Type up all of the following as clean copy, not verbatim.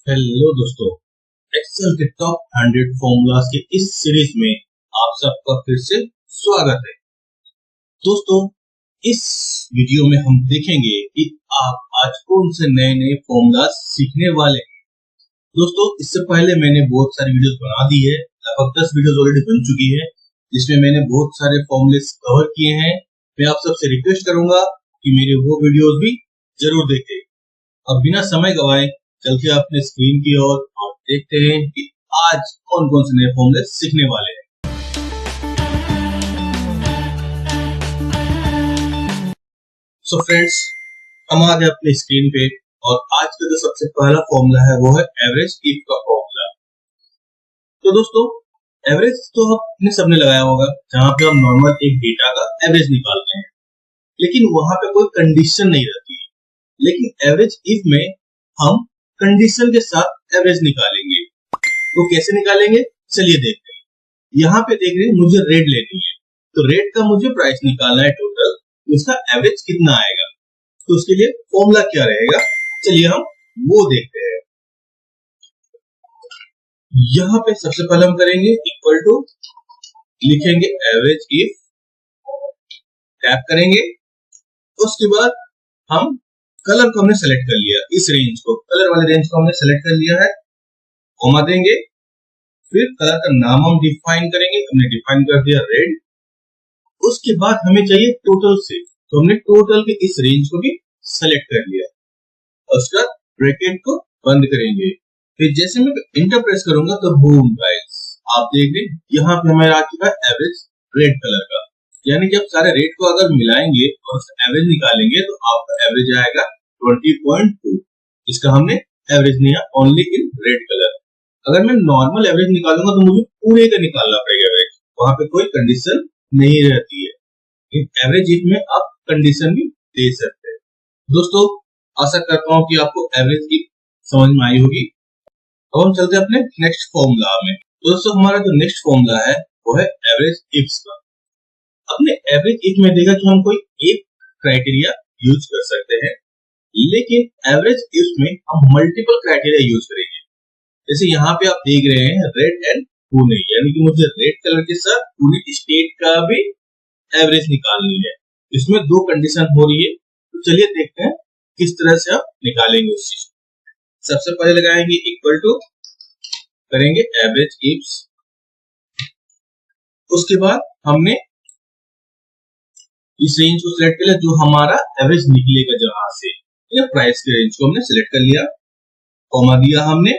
Hello दोस्तों, Excel के top 100 formulas के इस सीरीज में आप सबका फिर से स्वागत है। दोस्तों, इस वीडियो में हम देखेंगे कि आप आज कौन से नए नए फॉर्मूलाज सीखने वाले हैं। दोस्तों, इससे पहले मैंने बहुत सारी वीडियोस बना दी है, लगभग 10 वीडियोस ऑलरेडी बन चुकी है, जिसमें मैंने बहुत सारे फॉर्मूलेस कवर किए हैं। मैं आप सबसे रिक्वेस्ट करूंगा कि मेरे वो वीडियोस भी जरूर देखें। अब बिना समय गवाए चलते अपने स्क्रीन की ओर और देखते हैं कि आज कौन कौन से नए फॉर्मूले सीखने वाले हैं। सो फ्रेंड्स, हम आ गए अपने स्क्रीन पे और आज का जो सबसे पहला फॉर्मूला है वो है एवरेज इफ का फॉर्मूला। तो दोस्तों, एवरेज तो आपने सबने लगाया होगा, जहां पे हम नॉर्मल एक डेटा का एवरेज निकालते हैं, लेकिन वहां पे कोई कंडीशन नहीं रहती है। लेकिन एवरेज इफ में हम कंडीशन के साथ एवरेज निकालेंगे। तो कैसे निकालेंगे, चलिए देखते हैं। यहाँ पे देख रहे हैं, मुझे रेट लेनी है, तो रेट का मुझे प्राइस निकालना है टोटल, उसका एवरेज कितना आएगा। तो उसके लिए फॉर्मूला क्या रहेगा, चलिए हम वो देखते हैं। यहाँ पे सबसे पहले हम करेंगे इक्वल टू, लिखेंगे एवरेज इफ, टैप करेंगे। उसके बाद हम कलर को हमने सेलेक्ट कर लिया, इस रेंज को, कलर वाले रेंज को हमने सेलेक्ट कर लिया है, कॉमा देंगे। फिर कलर का नाम हम डिफाइन करेंगे, हमने डिफाइन कर दिया रेड। उसके बाद हमें चाहिए टोटल से, तो हमने टोटल के इस रेंज को भी सेलेक्ट कर लिया। उसका ब्रैकेट को बंद करेंगे। फिर जैसे मैं इंटर प्रेस करूंगा तो बूम गाइस, आप देख रहे हैं यहाँ पे हमारा आ चुका है एवरेज रेड कलर का। यानी कि आप सारे रेट को अगर मिलाएंगे और एवरेज निकालेंगे तो आपका एवरेज आएगा 20.2। इसका हमने एवरेज लिया ओनली इन रेड कलर। अगर मैं नॉर्मल एवरेज निकालूंगा तो मुझे पूरे का निकालना पड़ेगा एवरेज, वहां पे कोई कंडीशन नहीं रहती है। एवरेज इफ में आप कंडीशन भी दे सकते हैं। दोस्तों, आशा करता हूं कि आपको एवरेज की समझ में आई होगी। अब हम चलते हैं अपने नेक्स्ट फॉर्मूला में। तो दोस्तों, हमारा जो नेक्स्ट फॉर्मूला है वो है एवरेज इफ्स का। अपने एवरेज इफ में देखा कि हम कोई एक क्राइटेरिया यूज कर सकते हैं, लेकिन एवरेज इफ में हम मल्टीपल क्राइटेरिया यूज करेंगे। जैसे यहाँ पे आप देख रहे हैं रेड एंड पुणे, यानी कि मुझे रेड कलर के साथ पुणे स्टेट का भी एवरेज निकालनी है। इसमें दो कंडीशन हो रही है, तो चलिए देखते हैं किस तरह से आप निकालेंगे उस चीज। सबसे पहले लगाएंगे इक्वल टू, करेंगे एवरेज इफ्स। उसके बाद हमने इस रेंज को सिलेक्ट कर लिया जो हमारा एवरेज निकलेगा, जहां से प्राइस के रेंज को हमने सिलेक्ट कर लिया, कॉमा दिया हमने।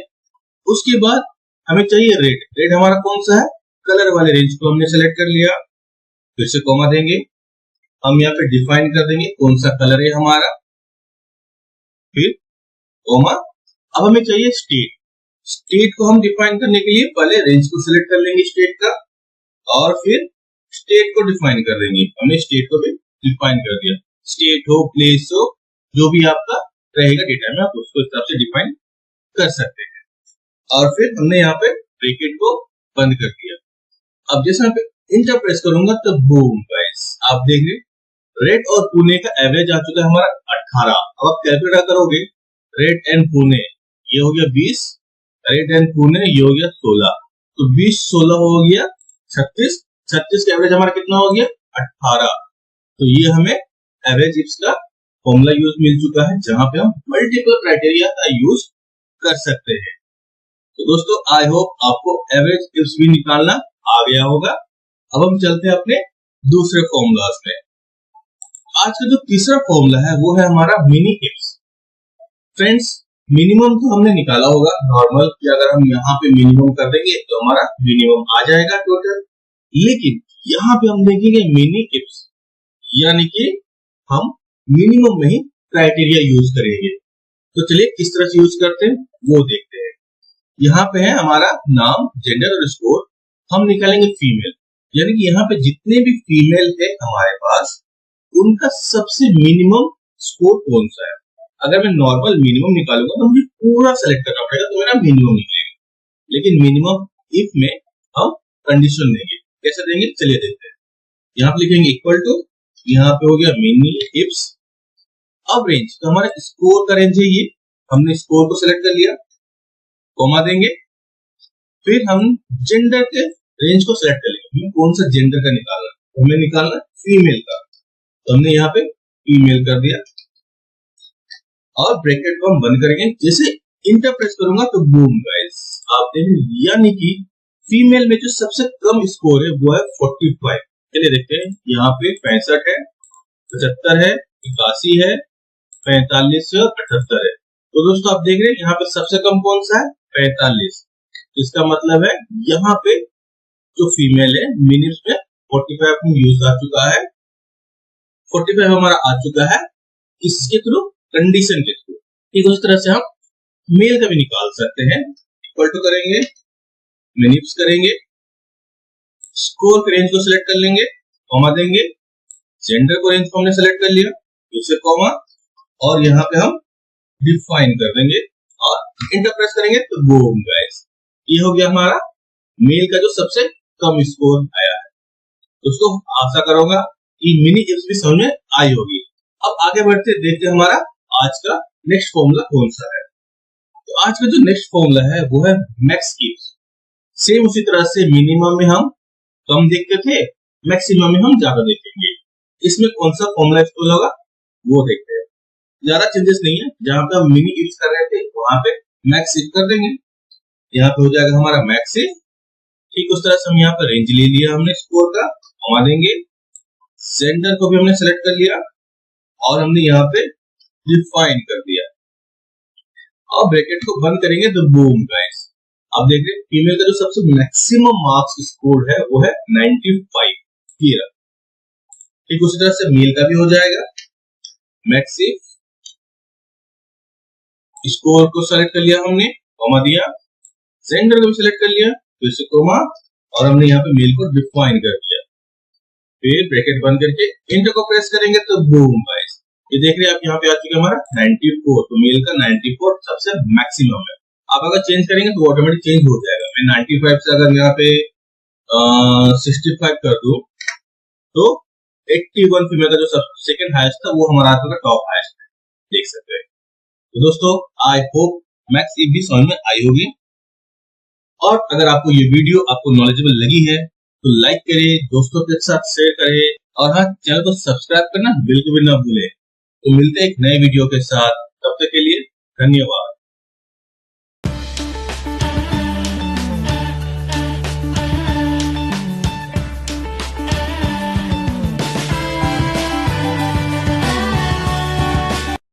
उसके बाद हमें चाहिए रेट, रेट हमारा कौन सा है, कलर वाले रेंज को हमने सेलेक्ट कर लिया, फिर से कॉमा देंगे। हम यहाँ पे डिफाइन कर देंगे कौन सा कलर है हमारा, फिर कॉमा। अब हमें चाहिए स्टेट, स्टेट को हम डिफाइन करने के लिए पहले रेंज को सिलेक्ट कर लेंगे स्टेट का, और फिर स्टेट को डिफाइन कर देंगे। हमने स्टेट को भी डिफाइन कर दिया, स्टेट हो प्लेस हो जो भी आपका रहेगा डेटा में, आप उसको हिसाब से डिफाइन कर सकते हैं। और फिर हमने यहाँ पे ब्रैकेट को बंद कर दिया। अब जैसे मैं इंटर प्रेस करूंगा तो बूम गाइस, आप देख रहे रेड और पुणे का एवरेज आ चुका है हमारा 18। अब आप कैलकुलेट करोगे, रेड एंड पुणे ये हो गया 20, रेड एंड पुणे ये हो गया 16, तो 20 16 हो गया 36, 36 का एवरेज हमारा कितना हो गया 18। तो ये हमें एवरेज इफ्स का फॉर्मूला यूज मिल चुका है, जहां पे हम मल्टीपल क्राइटेरिया का यूज कर सकते हैं। तो दोस्तों, आई होप आपको एवरेज इफ्स भी निकालना आ गया होगा। अब हम चलते हैं अपने दूसरे फॉर्मूलाज में। आज का जो तीसरा फॉर्मूला है वो है हमारा मिनी इफ्स। फ्रेंड्स, मिनिमम तो हमने निकाला होगा नॉर्मल कि अगर हम यहाँ पे मिनिमम कर देंगे तो हमारा मिनिमम आ जाएगा टोटल, लेकिन यहाँ पे हम देखेंगे मिनी इफ्स, यानी कि हम मिनिमम में ही क्राइटेरिया यूज करेंगे। तो चलिए किस तरह से यूज करते हैं वो देखते हैं। यहाँ पे है हमारा नाम, जेंडर और स्कोर, हम निकालेंगे फीमेल, यानी कि यहाँ पे जितने भी फीमेल है हमारे पास उनका सबसे मिनिमम स्कोर कौन सा है। अगर मैं नॉर्मल मिनिमम निकालूंगा तो मुझे पूरा सेलेक्ट करना पड़ेगा, तो मेरा मिनिमम निकलेगा। लेकिन मिनिमम इफ में हम कंडीशन देंगे, कैसे देंगे चलिए देखते हैं। यहाँ पे लिखेंगे इक्वल टू, यहाँ पे हो गया मिनी इफ्स। अब रेंज, तो हमारा स्कोर का रेंज है ये, हमने स्कोर को सिलेक्ट कर लिया, कॉमा देंगे, फिर हम जेंडर के रेंज को सिलेक्ट कर लेंगे, कौन सा जेंडर का निकालना है, हमें निकालना फीमेल का, तो हमने यहाँ पे फीमेल कर दिया और ब्रैकेट को हम बंद करेंगे। जैसे इंटर प्रेस करूंगा तो बूम गाइस आप देखें, यानी कि फीमेल में जो सबसे कम स्कोर है वो है 45। चलिए देखते हैं, यहाँ पे 65 है, 75 है, 81 है, 45 है और 78 है। तो दोस्तों आप देख रहे हैं यहाँ पे सबसे कम कौन सा है, 45। इसका मतलब है यहाँ पे जो फीमेल है मिनट्स में 45 में यूज आ चुका है, 45 हमारा आ चुका है, किसके थ्रू, कंडीशन के थ्रू। ठीक उस तरह से हम मेल का भी निकाल सकते हैं। इक्वल टू करेंगे, मिनट्स करेंगे, स्कोर के रेंज को सिलेक्ट कर लेंगे, कॉमा देंगे, जेंडर को रेंज को हमने सिलेक्ट कर लिया, फिर कॉमा, और यहाँ पे हम डिफाइन कर देंगे और इंटर प्रेस करेंगे तो बूम गाइस ये हो गया हमारा मेल का जो सबसे कम स्कोर आया है। दोस्तों आशा करूंगा कि मिनी इप्स भी समझ में आई होगी। अब आगे बढ़ते देखते हैं हमारा आज का नेक्स्ट फॉर्मूला कौन सा है। तो आज का जो नेक्स्ट फॉर्मूला है वो है मैक्स इप्स। सेम उसी तरह से मिनिमम में हम कम देखते थे, मैक्सिमम में हम ज्यादा देखेंगे। इसमें कौन सा फॉर्मूला इस्तेमाल होगा वो देखते हैं। ज्यादा चेंजेस नहीं है, जहां पे हम मिनी इप्स कर रहे थे वहां पे मैक्स इप कर देंगे, यहाँ पे हो जाएगा हमारा मैक्स इप। ठीक उस तरह से हम यहाँ पर रेंज ले लिया हमने स्कोर का, कॉमा देंगे, सेंटर को भी हमने सेलेक्ट कर लिया और हमने यहाँ पे डिफाइन कर दिया और ब्रैकेट को बंद करेंगे तो बूम गाइस आप देख रहे हैं फीमेल का जो सबसे मैक्सिमम मार्क्स स्कोर है वो है 95। ठीक उसी तरह से मेल का भी हो जाएगा, मैक्स इप, स्कोर को सेलेक्ट कर लिया हमने, कॉमा दिया, जेंडर को भी सिलेक्ट कर लिया, फिर से कॉमा, और हमने यहाँ पे मेल को डिफाइन कर दिया, फिर ब्रैकेट बंद करके इंटर को प्रेस करेंगे तो बूम गाइस ये देख रहे हैं आप यहाँ पे आ चुका हमारा 94। तो मेल का 94 सबसे मैक्सिमम है। आप अगर चेंज करेंगे तो ऑटोमेटिक चेंज हो जाएगा। मैं 95 से अगर यहाँ पे 65 कर दूं तो 81 फीमेल का जो सेकंड हाईएस्ट था वो हमारा आता था टॉप हाईएस्ट, देख सकते हैं। तो दोस्तों आई होप मैक्स इप भी समझ में आई होगी, और अगर आपको ये वीडियो आपको नॉलेजेबल लगी है तो लाइक करें, दोस्तों के साथ शेयर करें, और हाँ चैनल को सब्सक्राइब करना बिल्कुल भी ना भूलें। तो मिलते हैं एक नए वीडियो के साथ, तब तक के लिए धन्यवाद।